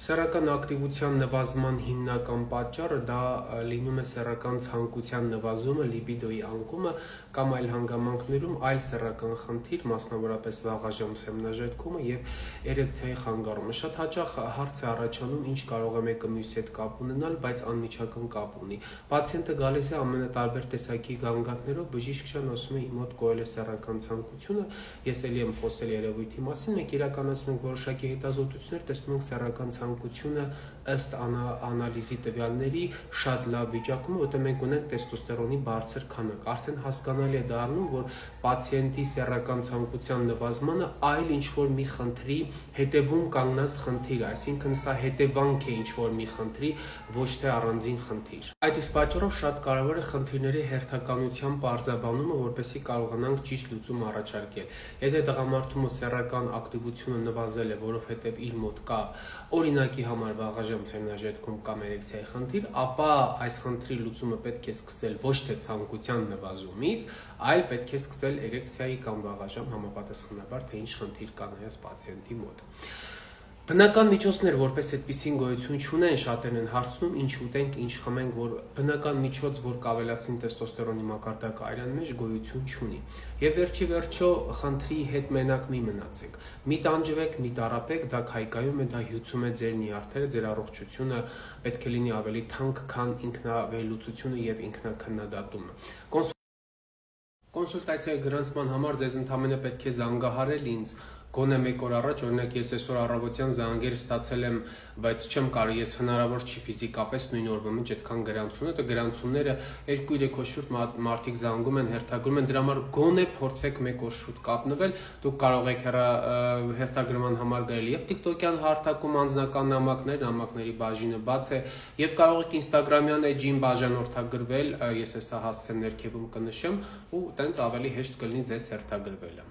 Սեռական ակտիվության նվազման հիմնական պատճառը դա լինում է սեռական ցանկության նվազումը, լիբիդոյի անկումը կամ այլ հանգամանքներում այլ սեռական խնդիր, մասնավորապես վաղաժամ սեմնաժետքումը եւ էրեկցիայի խանգարումը։ Շատ հաճախ հարց է առաջանում, ինչ կարող է մեկը մյուսի հետ կապ ունենալ, բայց անմիջական կապ ունի։ Պացիենտը գալիս է ամենատարբեր տեսակի գանգատներով, բժիշկ Շան ասում է իմ մոտ կոել է սեռական ցանկությունը, ես ելի եմ խոսել երևույթի մասին, մենք իրականացնում ենք որոշակի հետազոտություններ, տեսնում ենք սեռական ցանկությունը ըստ անալիզի տվյալների շատ լավ վիճակում է, որտեղ մենք ունենք տեստոստերոնի բարձր քանակ։ Արդեն հասկանալի է դառնում, որ պացիենտի սեռական ցանկության նվազմանը այլ ինչ-որ մի խնդրի հետևում կանգնած խնդիր է, այսինքն սա հետևանք է ինչ-որ մի խնդրի, ոչ թե առանձին խնդիր։ Այդ իսկ պատճառով շատ կարևոր է խնդիրների հերթականության պարզաբանումը, որպեսզի կարողանանք ճիշտ լուծում առաջարկել։ Եթե տղամարդու մոտ սեռական ակտիվությունը նվազել է, որովհետև իր մոտ կա օրինակի համար վաղաժամ սեմնաժետքում կամ էրեկցիայի խնդիր, ապա այս խնդրի լուծումը պետք է սկսել ոչ թե ցանկության նվազումից, այլ պետք է սկսել էրեկցիայի կամ վաղաժամ համապատասխանաբար, թե ինչ խնդիր կա այս պացիենտի մոտ։ Բնական միջոցներ, որպես այդպիսին գոյություն չունեն, շատերն են հարցնում, ինչ ուտենք, ինչ խմենք, որ բնական միջոց, որ կավելացնի տեստոստերոնի մակարդակը այլան մեջ գոյություն չունի։ Եվ վերջի վերջո խնդրի հետ մենակ մի մնացեք։ Մի տանջվեք, մի տառապեք, դա քայքայում է, դա հյուծում է ձեր նյարդերը, ձեր առողջությունը պետք է լինի ավելի թանկ, քան ինքնավերլուծությունը եւ ինքնաքննադատումը։ Կոնսուլտացիայի գրանցման համար ձեզ ընդհանրապես պետք է զանգահարել ինձ գոնե 1 օր առաջ, օրինակ ես այսօր առավոտյան զանգեր ստացել եմ, բայց չեմ կարող, ես հնարավոր չի ֆիզիկապես նույն օրվա մեջ այդքան գրանցում, դա գրանցումները 2-3 օր շուտ մարդիկ զանգում են, հերթագրում են, դրա համար գոնե փորձեք 1 օր շուտ կապնվել, դուք կարող եք հերթագրման համար գրել եւ TikTok-յան հարթակում անձնական նամակների բաժինը բաց է եւ կարող եք Instagram-յան էջին բաժանորդագրվել, ես հեսա հասցեն ներքևում կնշեմ ու տենց ավելի հեշտ կլինի ձեզ հերթագրվելը։